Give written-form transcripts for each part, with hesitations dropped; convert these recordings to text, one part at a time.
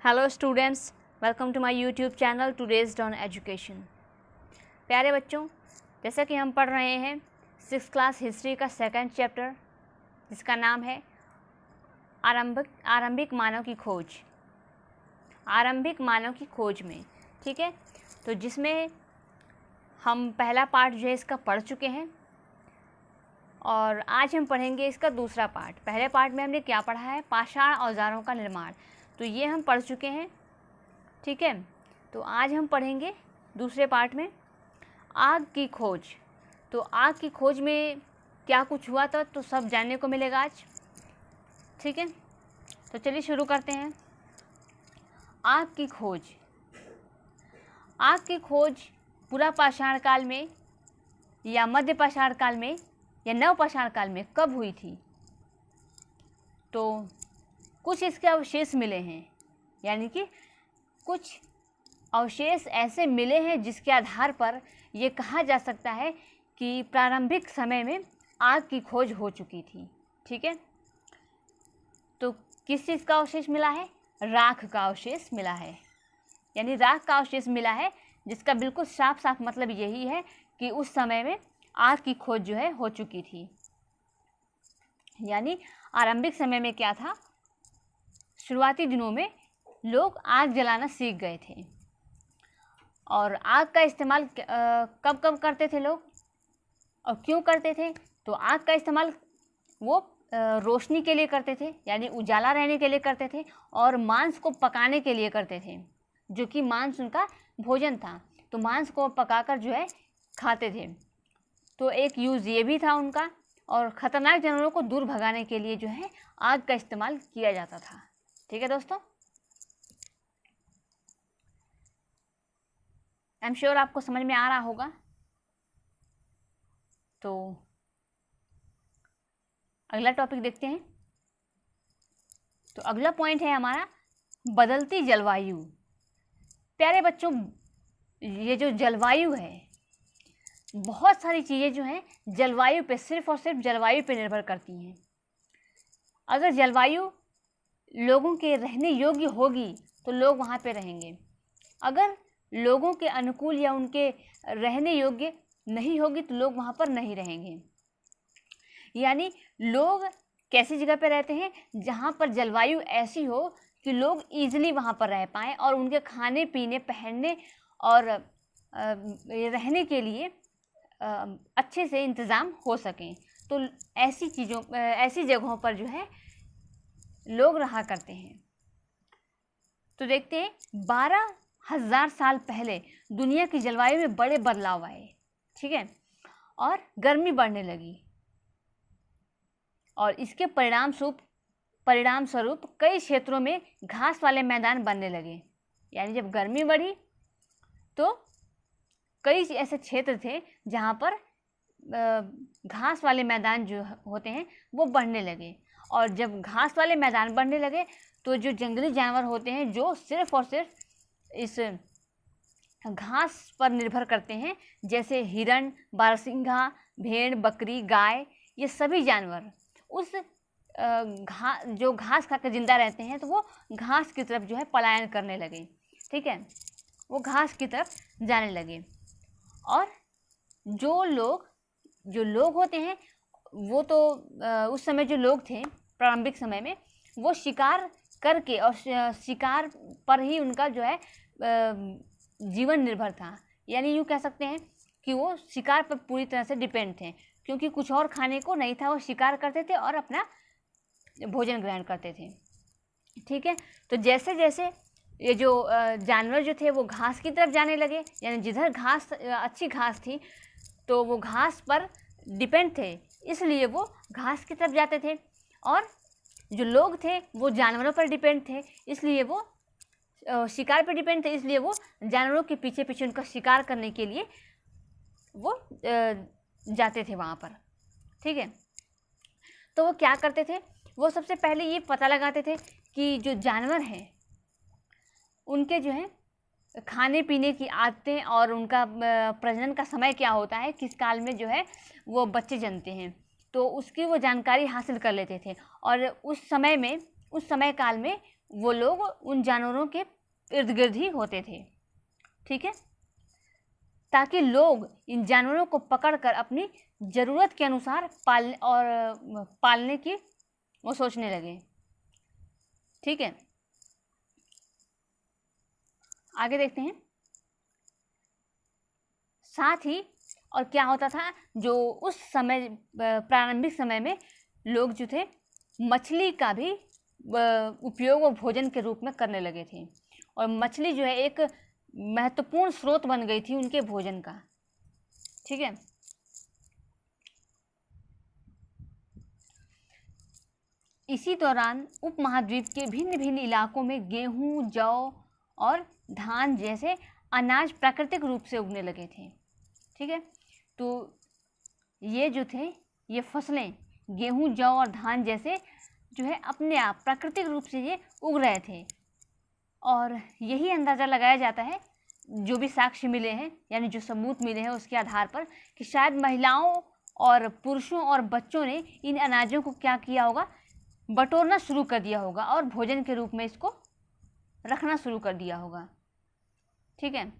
Hello students, welcome to my YouTube channel today's on education. प्यारे बच्चों, जैसा कि हम पढ़ रहे हैं 6th क्लास हिस्ट्री का सेकंड चैप्टर, जिसका नाम है आरंभिक मानव की खोज। आरंभिक मानव की खोज में, ठीक है, तो जिसमें हम पहला पार्ट जो है इसका पढ़ चुके हैं और आज हम पढ़ेंगे इसका दूसरा पार्ट। पहले पार्ट में हमने क्या पढ़ा है? पाषाण औजारों का निर्माण, तो ये हम पढ़ चुके हैं, ठीक है। तो आज हम पढ़ेंगे दूसरे पार्ट में आग की खोज। तो आग की खोज में क्या कुछ हुआ था तो सब जानने को मिलेगा आज, ठीक है। तो चलिए शुरू करते हैं। आग की खोज। आग की खोज पूरा पाषाण काल में या मध्य पाषाण काल में या नव पाषाण काल में कब हुई थी? तो कुछ इसके अवशेष मिले हैं, यानी कि कुछ अवशेष ऐसे मिले हैं जिसके आधार पर ये कहा जा सकता है कि प्रारंभिक समय में आग की खोज हो चुकी थी, ठीक है। तो किस चीज़ का अवशेष मिला है? राख का अवशेष मिला है, यानी राख का अवशेष मिला है, जिसका बिल्कुल साफ साफ मतलब यही है कि उस समय में आग की खोज जो है हो चुकी थी। यानी आरंभिक समय में क्या था? शुरुआती दिनों में लोग आग जलाना सीख गए थे और आग का इस्तेमाल कब कब करते थे लोग और क्यों करते थे? तो आग का इस्तेमाल वो रोशनी के लिए करते थे, यानी उजाला रहने के लिए करते थे, और मांस को पकाने के लिए करते थे, जो कि मांस उनका भोजन था। तो मांस को पकाकर जो है खाते थे। तो एक यूज़ ये भी था उनका, और ख़तरनाक जानवरों को दूर भगाने के लिए जो है आग का इस्तेमाल किया जाता था, ठीक है दोस्तों। आई एम श्योर आपको समझ में आ रहा होगा। तो अगला टॉपिक देखते हैं। तो अगला पॉइंट है हमारा बदलती जलवायु। प्यारे बच्चों, ये जो जलवायु है, बहुत सारी चीज़ें जो हैं जलवायु पे, सिर्फ और सिर्फ जलवायु पे निर्भर करती हैं। अगर जलवायु लोगों के रहने योग्य होगी तो लोग वहाँ पे रहेंगे। अगर लोगों के अनुकूल या उनके रहने योग्य नहीं होगी तो लोग वहाँ पर नहीं रहेंगे। यानी लोग कैसी जगह पे रहते हैं? जहाँ पर जलवायु ऐसी हो कि लोग ईजिली वहाँ पर रह पाएँ और उनके खाने पीने, पहनने और रहने के लिए अच्छे से इंतज़ाम हो सकें। तो ऐसी जगहों पर जो है लोग रहा करते हैं। तो देखते हैं 12,000 साल पहले दुनिया की जलवायु में बड़े बदलाव आए, ठीक है, और गर्मी बढ़ने लगी, और इसके परिणाम स्वरूप कई क्षेत्रों में घास वाले मैदान बनने लगे। यानी जब गर्मी बढ़ी तो कई ऐसे क्षेत्र थे जहाँ पर घास वाले मैदान जो होते हैं वो बढ़ने लगे, और जब घास वाले मैदान बढ़ने लगे तो जो जंगली जानवर होते हैं जो सिर्फ और सिर्फ इस घास पर निर्भर करते हैं, जैसे हिरण, बारहसिंघा, भेड़, बकरी, गाय, ये सभी जानवर उस जो घास खाकर जिंदा रहते हैं तो वो घास की तरफ जो है पलायन करने लगे, ठीक है, वो घास की तरफ जाने लगे। और जो लोग होते हैं वो तो उस समय जो लोग थे प्रारंभिक समय में, वो शिकार करके और शिकार पर ही उनका जो है जीवन निर्भर था। यानी यूँ कह सकते हैं कि वो शिकार पर पूरी तरह से डिपेंड थे, क्योंकि कुछ और खाने को नहीं था। वो शिकार करते थे और अपना भोजन ग्रहण करते थे, ठीक है। तो जैसे जैसे ये जो जानवर जो थे वो घास की तरफ जाने लगे, यानी जिधर घास अच्छी घास थी तो वो घास पर डिपेंड थे, इसलिए वो घास की तरफ जाते थे। और जो लोग थे वो जानवरों पर डिपेंड थे, इसलिए वो शिकार पर डिपेंड थे, इसलिए वो जानवरों के पीछे पीछे उनका शिकार करने के लिए वो जाते थे वहाँ पर, ठीक है। तो वो क्या करते थे? वो सबसे पहले ये पता लगाते थे कि जो जानवर हैं उनके जो है खाने पीने की आदतें और उनका प्रजनन का समय क्या होता है, किस काल में जो है वो बच्चे जन्मते हैं, तो उसकी वो जानकारी हासिल कर लेते थे। और उस समय काल में वो लोग उन जानवरों के इर्द गिर्द ही होते थे, ठीक है, ताकि लोग इन जानवरों को पकड़कर अपनी ज़रूरत के अनुसार पालने की वो सोचने लगे, ठीक है। आगे देखते हैं। साथ ही और क्या होता था, जो उस समय प्रारंभिक समय में लोग जो थे मछली का भी उपयोग और भोजन के रूप में करने लगे थे, और मछली जो है एक महत्वपूर्ण स्रोत बन गई थी उनके भोजन का, ठीक है। इसी दौरान उपमहाद्वीप के भिन्न भिन्न इलाकों में गेहूं, जौ और धान जैसे अनाज प्राकृतिक रूप से उगने लगे थे, ठीक है। तो ये जो थे ये फसलें गेहूं, जौ और धान जैसे जो है अपने आप प्राकृतिक रूप से ये उग रहे थे, और यही अंदाज़ा लगाया जाता है, जो भी साक्ष्य मिले हैं यानी जो सबूत मिले हैं उसके आधार पर, कि शायद महिलाओं और पुरुषों और बच्चों ने इन अनाजों को क्या किया होगा, बटोरना शुरू कर दिया होगा और भोजन के रूप में इसको रखना शुरू कर दिया होगा, ठीक है।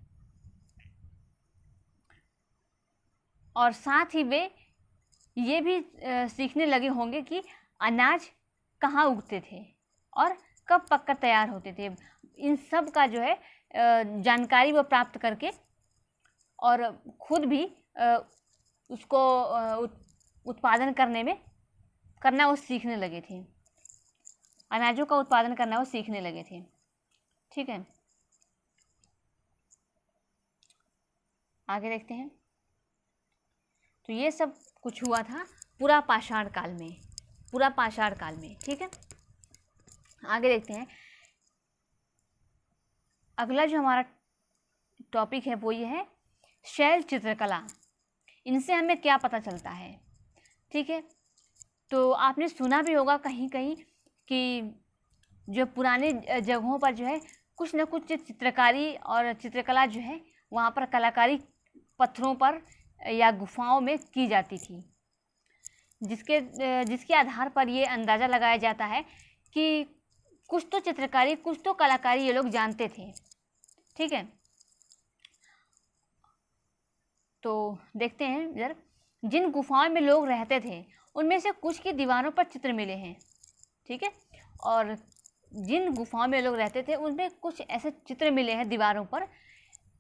और साथ ही वे ये भी सीखने लगे होंगे कि अनाज कहाँ उगते थे और कब पककर तैयार होते थे। इन सब का जो है जानकारी वो प्राप्त करके और खुद भी उसको उत्पादन करना वो सीखने लगे थे, अनाजों का उत्पादन करना वो सीखने लगे थे, ठीक है। आगे देखते हैं। तो ये सब कुछ हुआ था पूरा पाषाण काल में, ठीक है। आगे देखते हैं। अगला जो हमारा टॉपिक है वो ये है शैल चित्रकला। इनसे हमें क्या पता चलता है, ठीक है। तो आपने सुना भी होगा कहीं कहीं कि जो पुराने जगहों पर जो है कुछ न कुछ चित्रकारी और चित्रकला जो है वहाँ पर कलाकारी पत्थरों पर या गुफाओं में की जाती थी, जिसके आधार पर ये अंदाज़ा लगाया जाता है कि कुछ तो चित्रकारी, कुछ तो कलाकारी ये लोग जानते थे, ठीक है। तो देखते हैं इधर, जिन गुफाओं में लोग रहते थे उनमें से कुछ की दीवारों पर चित्र मिले हैं, ठीक है। और जिन गुफाओं में लोग रहते थे उनमें कुछ ऐसे चित्र मिले हैं दीवारों पर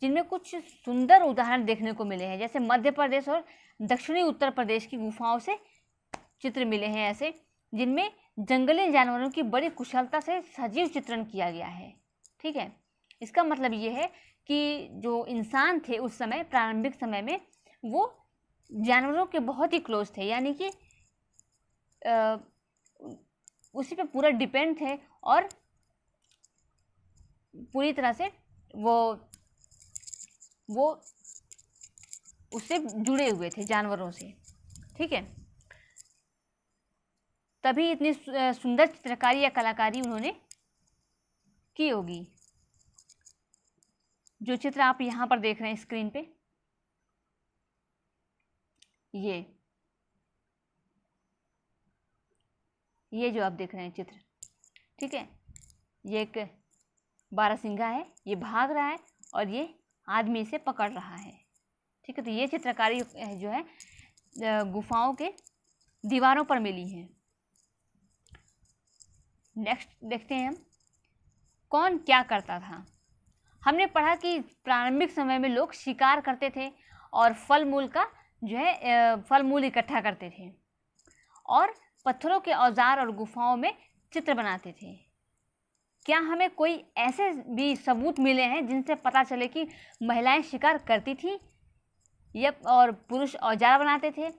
जिनमें कुछ सुंदर उदाहरण देखने को मिले हैं, जैसे मध्य प्रदेश और दक्षिणी उत्तर प्रदेश की गुफाओं से चित्र मिले हैं ऐसे, जिनमें जंगली जानवरों की बड़ी कुशलता से सजीव चित्रण किया गया है, ठीक है। इसका मतलब ये है कि जो इंसान थे उस समय प्रारंभिक समय में वो जानवरों के बहुत ही क्लोज थे, यानी कि उसी पे पूरा डिपेंड थे और पूरी तरह से वो उससे जुड़े हुए थे जानवरों से, ठीक है। तभी इतनी सुंदर चित्रकारी या कलाकारी उन्होंने की होगी। जो चित्र आप यहाँ पर देख रहे हैं स्क्रीन पे, ये जो आप देख रहे हैं चित्र, ठीक है, ये एक बारहसिंगा है, ये भाग रहा है और ये आदमी इसे पकड़ रहा है, ठीक है। तो ये चित्रकारी जो है गुफाओं के दीवारों पर मिली है। नेक्स्ट देखते हैं हम, कौन क्या करता था। हमने पढ़ा कि प्रारंभिक समय में लोग शिकार करते थे और फल मूल इकट्ठा करते थे और पत्थरों के औजार और गुफाओं में चित्र बनाते थे। क्या हमें कोई ऐसे भी सबूत मिले हैं जिनसे पता चले कि महिलाएं शिकार करती थी या और पुरुष औजार बनाते थे,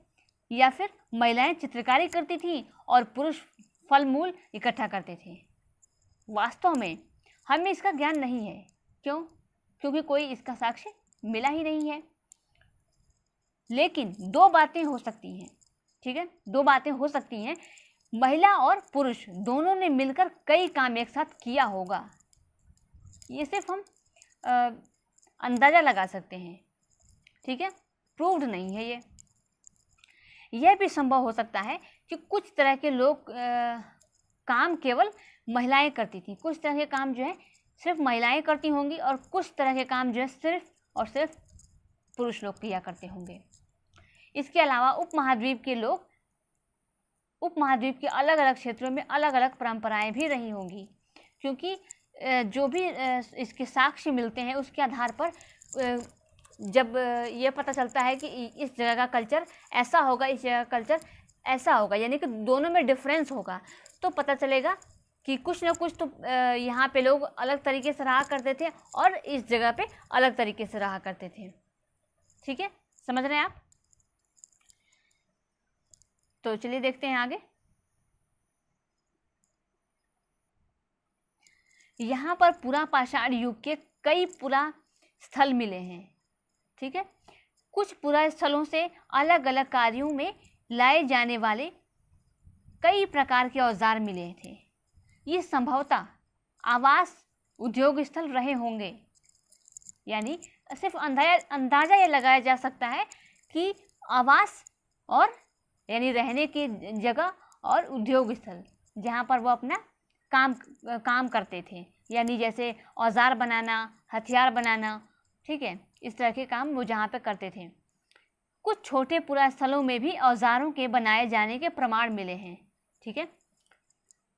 या फिर महिलाएं चित्रकारी करती थी और पुरुष फल मूल इकट्ठा करते थे? वास्तव में हमें इसका ज्ञान नहीं है। क्यों? क्योंकि कोई इसका साक्ष्य मिला ही नहीं है। लेकिन दो बातें हो सकती हैं, ठीक है, दो बातें हो सकती हैं। महिला और पुरुष दोनों ने मिलकर कई काम एक साथ किया होगा, ये सिर्फ हम अंदाज़ा लगा सकते हैं, ठीक है, प्रूव्ड नहीं है ये। यह भी संभव हो सकता है कि कुछ तरह के लोग काम केवल महिलाएं करती थी। कुछ तरह के काम जो है सिर्फ महिलाएं करती होंगी और कुछ तरह के काम जो है सिर्फ और सिर्फ पुरुष लोग किया करते होंगे। इसके अलावा उपमहाद्वीप के लोग उपमहाद्वीप के अलग अलग क्षेत्रों में अलग अलग परंपराएं भी रही होंगी, क्योंकि जो भी इसके साक्ष्य मिलते हैं उसके आधार पर जब ये पता चलता है कि इस जगह का कल्चर ऐसा होगा, इस जगह का कल्चर ऐसा होगा, यानी कि दोनों में डिफरेंस होगा, तो पता चलेगा कि कुछ ना कुछ तो यहाँ पे लोग अलग तरीके से रहा करते थे और इस जगह पे अलग तरीके से रहा करते थे। ठीक है, समझ रहे हैं आप? तो चलिए देखते हैं आगे। यहाँ पर पुरा पाषाण युग के कई पुरा स्थल मिले हैं। ठीक है, कुछ पुरा स्थलों से अलग अलग कार्यों में लाए जाने वाले कई प्रकार के औजार मिले थे। ये संभवतः आवास उद्योग स्थल रहे होंगे, यानी सिर्फ अंदाजा ये लगाया जा सकता है कि आवास और यानी रहने की जगह और उद्योग स्थल जहाँ पर वो अपना काम करते थे, यानी जैसे औजार बनाना, हथियार बनाना, ठीक है, इस तरह के काम वो जहाँ पे करते थे। कुछ छोटे पुरा स्थलों में भी औजारों के बनाए जाने के प्रमाण मिले हैं। ठीक है,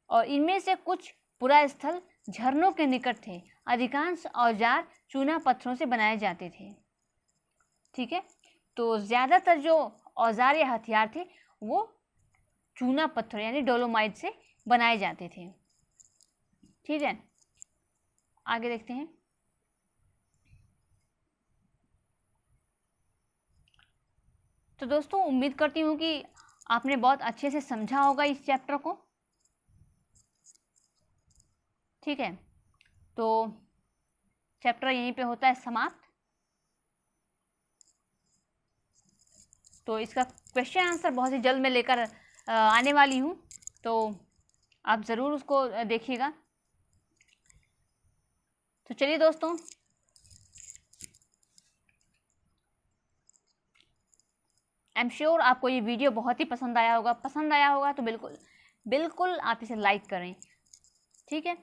और इनमें से कुछ पुरा स्थल झरनों के निकट थे। अधिकांश औजार चूना पत्थरों से बनाए जाते थे। ठीक है, तो ज़्यादातर जो औजार या हथियार थे वो चूना पत्थर यानी डोलोमाइट से बनाए जाते थे। ठीक है, आगे देखते हैं। तो दोस्तों उम्मीद करती हूँ कि आपने बहुत अच्छे से समझा होगा इस चैप्टर को। ठीक है, तो चैप्टर यहीं पे होता है समाप्त। तो इसका क्वेश्चन आंसर बहुत ही जल्द मैं लेकर आने वाली हूँ, तो आप ज़रूर उसको देखिएगा। तो चलिए दोस्तों, आई एम श्योर आपको ये वीडियो बहुत ही पसंद आया होगा। पसंद आया होगा तो बिल्कुल आप इसे लाइक करें। ठीक है,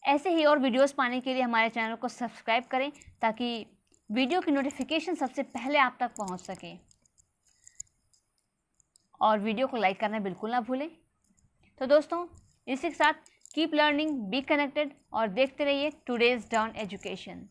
ऐसे ही और वीडियोस पाने के लिए हमारे चैनल को सब्सक्राइब करें ताकि वीडियो की नोटिफिकेशन सबसे पहले आप तक पहुंच सके, और वीडियो को लाइक करना बिल्कुल ना भूलें। तो दोस्तों इसी के साथ कीप लर्निंग, बी कनेक्टेड और देखते रहिए टुडेज डाउन एजुकेशन।